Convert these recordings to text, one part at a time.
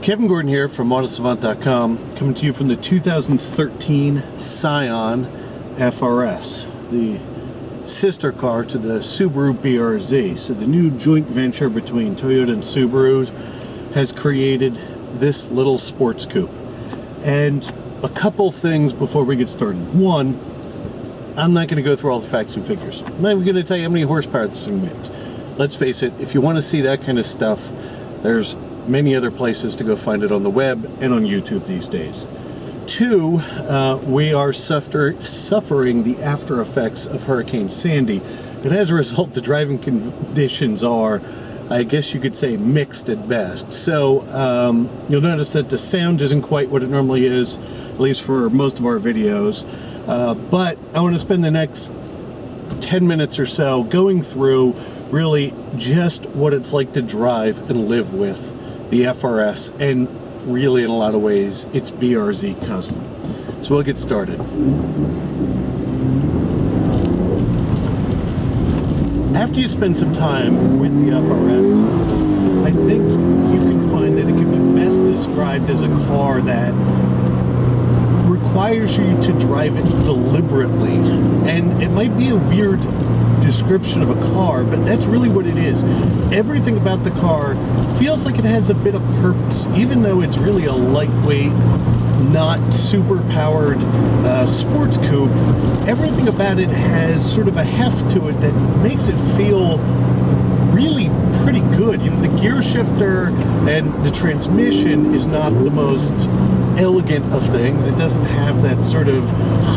Kevin Gordon here from AutoSavant.com, coming to you from the 2013 Scion FR-S, the sister car to the Subaru BRZ. So the new joint venture between Toyota and Subaru has created this little sports coupe. And a couple things before we get started. One, I'm not going to go through all the facts and figures. I'm not even going to tell you how many horsepower this thing makes. Let's face it, if you want to see that kind of stuff, there's many other places to go find it on the web and on YouTube these days. Two, we are suffering the after effects of Hurricane Sandy, and as a result, the driving conditions are, I guess you could say, mixed at best. So you'll notice that the sound isn't quite what it normally is, at least for most of our videos. But I want to spend the next 10 minutes or so going through really just what it's like to drive and live with the FR-S, and really in a lot of ways it's BRZ cousin. So we'll get started. After you spend some time with the FR-S, I think you can find that it can be best described as a car that requires you to drive it deliberately. And it might be a weird description of a car, but that's really what it is. Everything about the car feels like it has a bit of purpose, even though it's really a lightweight, not super powered sports coupe. Everything about it has sort of a heft to it that makes it feel really pretty good. You know, the gear shifter and the transmission is not the most elegant of things. It doesn't have that sort of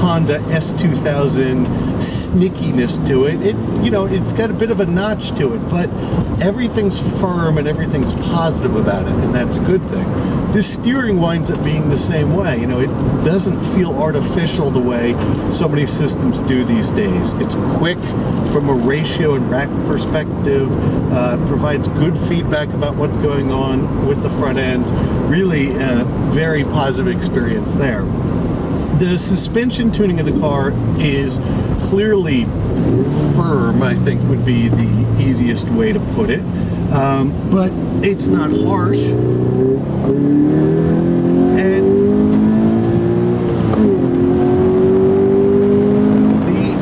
Honda S2000 snickiness to it. It's got a bit of a notch to it, but everything's firm and everything's positive about it, and that's a good thing. The steering winds up being the same way. You know, it doesn't feel artificial the way so many systems do these days. It's quick from a ratio and rack perspective, provides good feedback about what's going on with the front end. Really very positive experience there. The suspension tuning of the car is clearly firm, I think would be the easiest way to put it, but it's not harsh, and the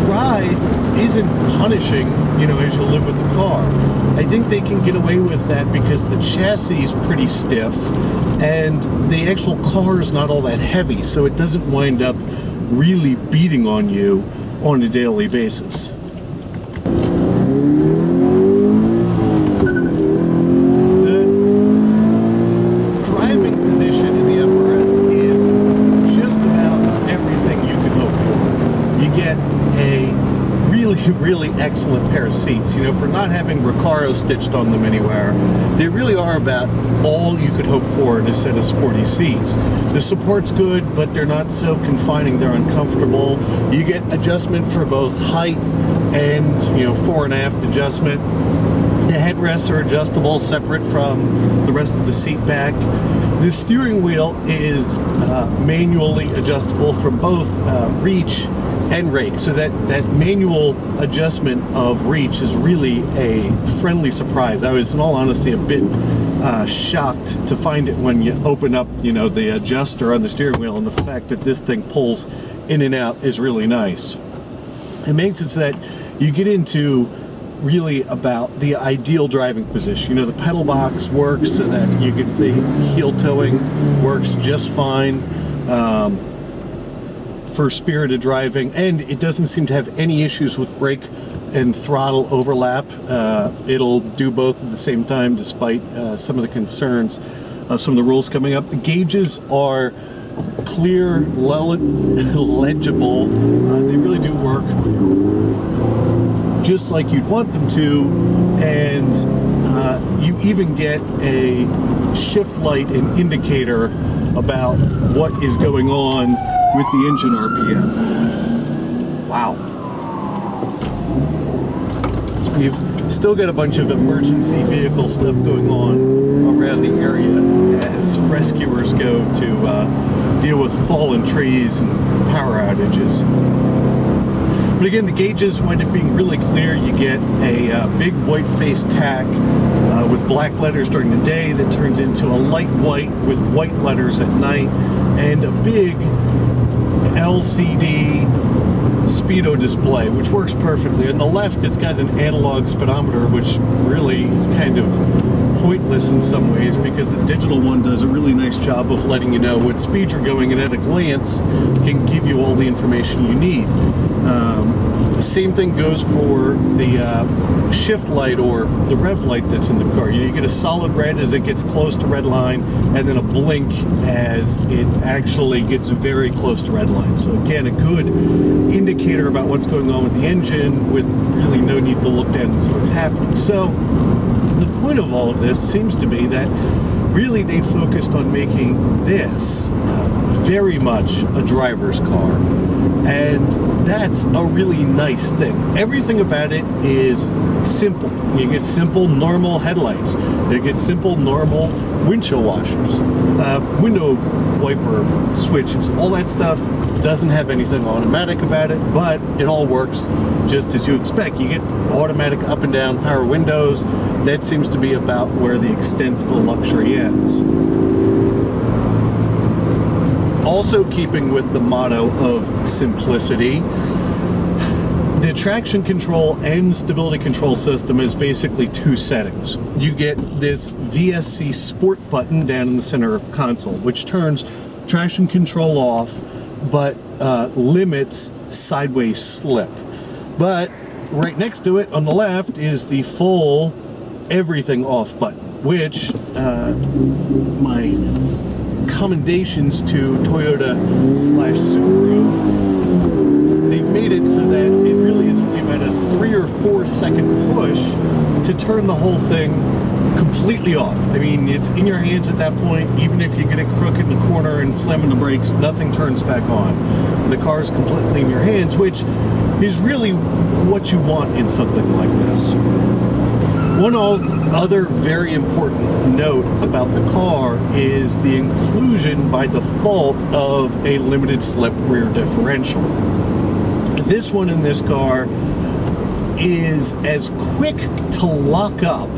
ride isn't punishing, as you live with the car. I think they can get away with that because the chassis is pretty stiff and the actual car is not all that heavy, so it doesn't wind up really beating on you on a daily basis. The driving position in the FR-S is just about everything you could hope for. You get a really excellent pair of seats. For not having Recaro stitched on them anywhere, they really are about all you could hope for in a set of sporty seats. The support's good, but they're not so confining they're uncomfortable. You get adjustment for both height and fore and aft adjustment. The headrests are adjustable separate from the rest of the seat back. The steering wheel is manually adjustable from both reach and rake, so that manual adjustment of reach is really a friendly surprise. I was, in all honesty, a bit shocked to find it when you open up the adjuster on the steering wheel, and the fact that this thing pulls in and out is really nice. It makes it so that you get into really about the ideal driving position. The pedal box works so that you can see heel towing works just fine for spirited driving, and it doesn't seem to have any issues with brake and throttle overlap. It'll do both at the same time, despite some of the concerns of some of the rules coming up. The gauges are clear, legible. They really do work just like you'd want them to, and you even get a shift light and indicator about what is going on with the engine RPM. Wow. So we've still got a bunch of emergency vehicle stuff going on around the area as rescuers go to deal with fallen trees and power outages. But again, the gauges wind up being really clear. You get a big white face tack with black letters during the day that turns into a light white with white letters at night, and a big LCD speedo display, which works perfectly. On the left, it's got an analog speedometer, which really is kind of pointless in some ways, because the digital one does a really nice job of letting you know what speed you're going, and at a glance can give you all the information you need. Same thing goes for the shift light or the rev light that's in the car. You get a solid red as it gets close to red line, and then a blink as it actually gets very close to red line. So again, a good indicator about what's going on with the engine, with really no need to look down and see what's happening. So the point of all of this seems to be that really they focused on making this very much a driver's car, and that's a really nice thing. Everything about it is simple. You get simple, normal headlights. You get simple, normal windshield washers, window wiper switches. All that stuff doesn't have anything automatic about it, but it all works just as you expect. You get automatic up and down power windows. That seems to be about where the extent of the luxury ends. Also keeping with the motto of simplicity, the traction control and stability control system is basically two settings. You get this VSC Sport button down in the center console, which turns traction control off, but limits sideways slip. But right next to it on the left is the full everything off button, which my commendations to Toyota/Subaru, they've made it so that it really is only about a 3 or 4 second push to turn the whole thing completely off. I mean, it's in your hands at that point. Even if you get it crooked in the corner and slamming the brakes, nothing turns back on. The car is completely in your hands, which is really what you want in something like this. One other very important note about the car is the inclusion by default of a limited slip rear differential. This one in this car is as quick to lock up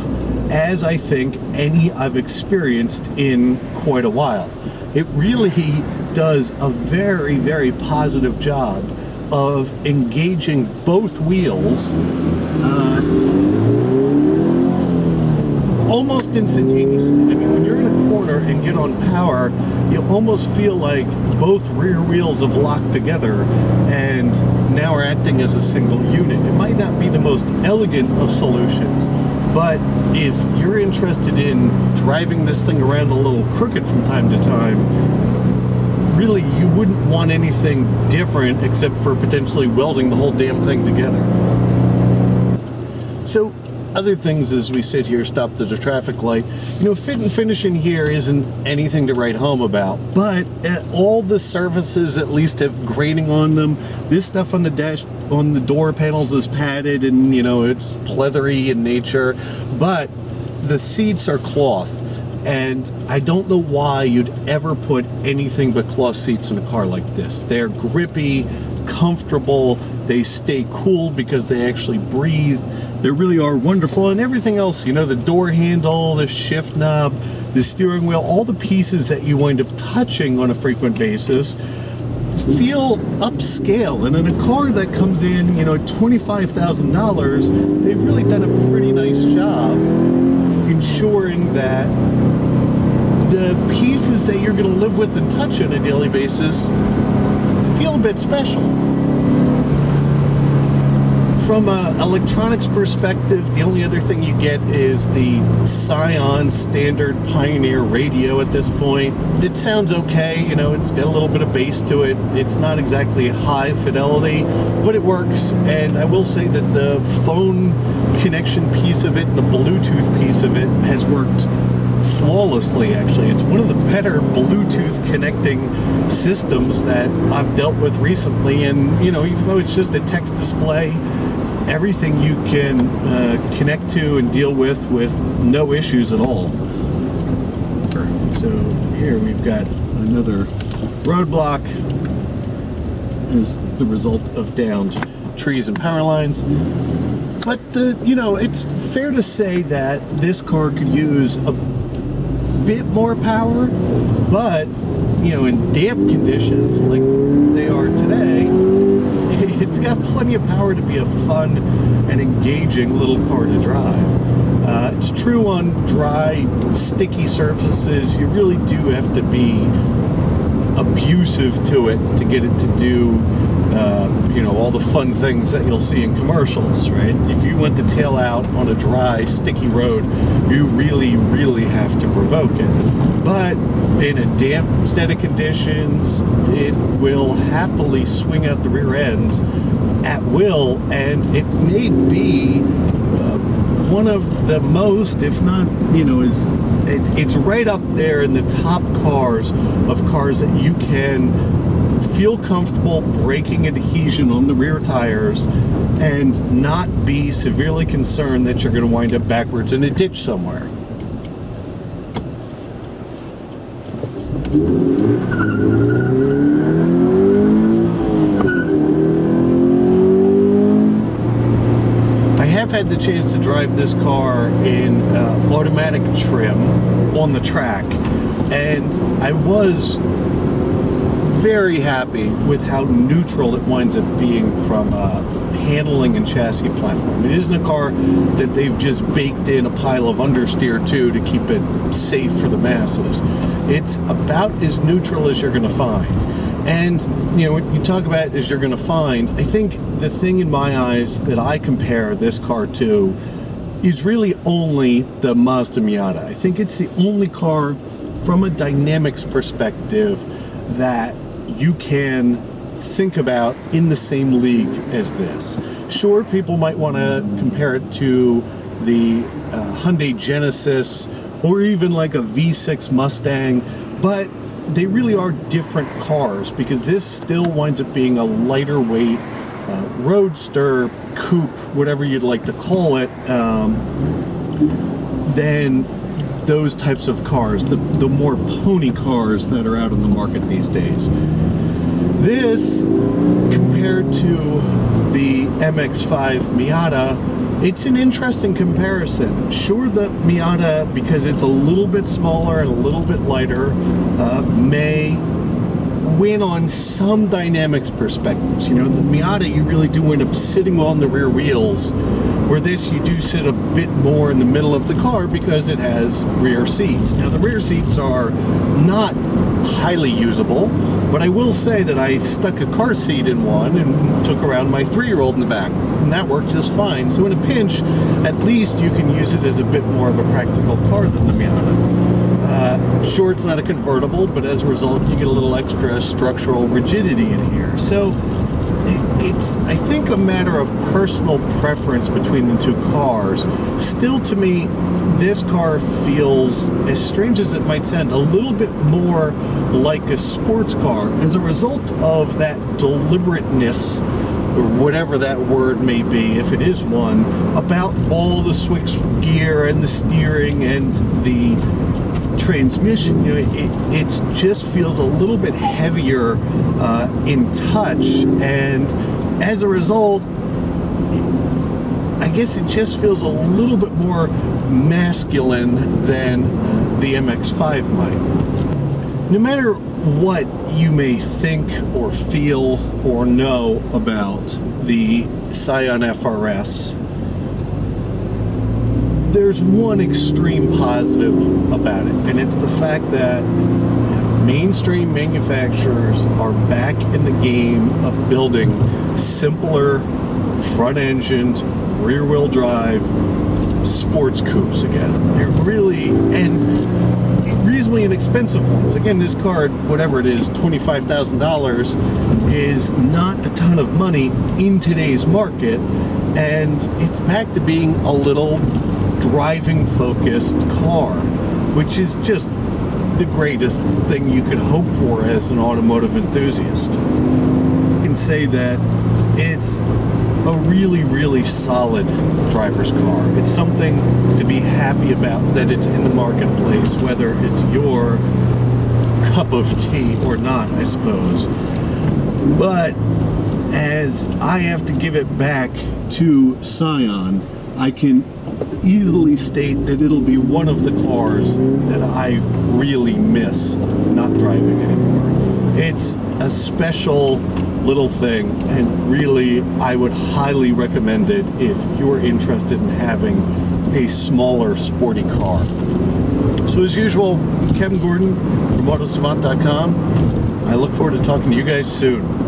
as I think any I've experienced in quite a while. It really does a very, very positive job of engaging both wheels almost instantaneously. I mean, when you're in a corner and get on power, you almost feel like both rear wheels have locked together and now are acting as a single unit. It might not be the most elegant of solutions, but if you're interested in driving this thing around a little crooked from time to time, really you wouldn't want anything different except for potentially welding the whole damn thing together. So other things as we sit here stopped at a traffic light, you know, fit and finish in here isn't anything to write home about, but all the surfaces at least have graining on them. This stuff on the dash, on the door panels is padded, and you know, it's pleathery in nature, but the seats are cloth, and I don't know why you'd ever put anything but cloth seats in a car like this. They're grippy, comfortable, they stay cool because they actually breathe. They really are wonderful, and everything else, you know, the door handle, the shift knob, the steering wheel, all the pieces that you wind up touching on a frequent basis feel upscale. And in a car that comes in, you know, $25,000, they've really done a pretty nice job ensuring that the pieces that you're going to live with and touch on a daily basis feel a bit special. From an electronics perspective, the only other thing you get is the Scion standard Pioneer radio at this point. It sounds okay, you know, it's got a little bit of bass to it. It's not exactly high fidelity, but it works. And I will say that the phone connection piece of it and the Bluetooth piece of it has worked flawlessly, actually. It's one of the better Bluetooth connecting systems that I've dealt with recently. And, you know, even though it's just a text display, everything you can connect to and deal with no issues at all. So here we've got another roadblock as the result of downed trees and power lines. but you know, it's fair to say that this car could use a bit more power, but you know, in damp conditions like they are today, it's got plenty of power to be a fun and engaging little car to drive. It's true on dry, sticky surfaces. You really do have to be abusive to it to get it to do, you know, all the fun things that you'll see in commercials, right? If you want to tail out on a dry, sticky road, you really, really have to provoke it. But in a damp set of conditions, it will happily swing out the rear end at will, and it may be one of the most, if not, you know, it's right up there in the top cars of cars that you can feel comfortable braking adhesion on the rear tires and not be severely concerned that you're going to wind up backwards in a ditch somewhere. I've had the chance to drive this car in automatic trim on the track, and I was very happy with how neutral it winds up being from handling and chassis platform. It isn't a car that they've just baked in a pile of understeer to keep it safe for the masses. It's about as neutral as you're going to find. And, you know, what you talk about is you're going to find, I think the thing in my eyes that I compare this car to is really only the Mazda Miata. I think it's the only car from a dynamics perspective that you can think about in the same league as this. Sure, people might want to compare it to the Hyundai Genesis or even like a V6 Mustang, but they really are different cars because this still winds up being a lighter weight roadster, coupe, whatever you'd like to call it, than those types of cars, the more pony cars that are out in the market these days. This, compared to the MX-5 Miata, it's an interesting comparison. Sure, the Miata, because it's a little bit smaller and a little bit lighter, may win on some dynamics perspectives. You know, the Miata, you really do end up sitting on the rear wheels, where this, you do sit a bit more in the middle of the car because it has rear seats. Now, the rear seats are not highly usable, but I will say that I stuck a car seat in one and took around my 3-year-old in the back, and that worked just fine. So in a pinch, at least you can use it as a bit more of a practical car than the Miata. Sure, it's not a convertible, but as a result, you get a little extra structural rigidity in here. So it's, I think, a matter of personal preference between the two cars. Still, to me, this car feels, as strange as it might sound, a little bit more like a sports car as a result of that deliberateness, or whatever that word may be, if it is one, about all the switch gear and the steering and the transmission. You know, it just feels a little bit heavier in touch, and as a result, I guess it just feels a little bit more masculine than the MX-5 might. No matter what you may think or feel or know about the Scion FR-S, there's one extreme positive about it, and it's the fact that mainstream manufacturers are back in the game of building simpler, front-engined, rear-wheel drive sports coupes again. They're really, and reasonably inexpensive ones. Again, this car, whatever it is, $25,000, is not a ton of money in today's market, and it's back to being a little driving-focused car, which is just the greatest thing you could hope for as an automotive enthusiast. I can say that it's a really, really solid driver's car. It's something to be happy about that it's in the marketplace, whether it's your cup of tea or not, I suppose. But as I have to give it back to Scion, I can easily state that it'll be one of the cars that I really miss not driving anymore. It's a special little thing, and really I would highly recommend it if you're interested in having a smaller sporty car. So as usual, Kevin Gordon from AutoSavant.com. I look forward to talking to you guys soon.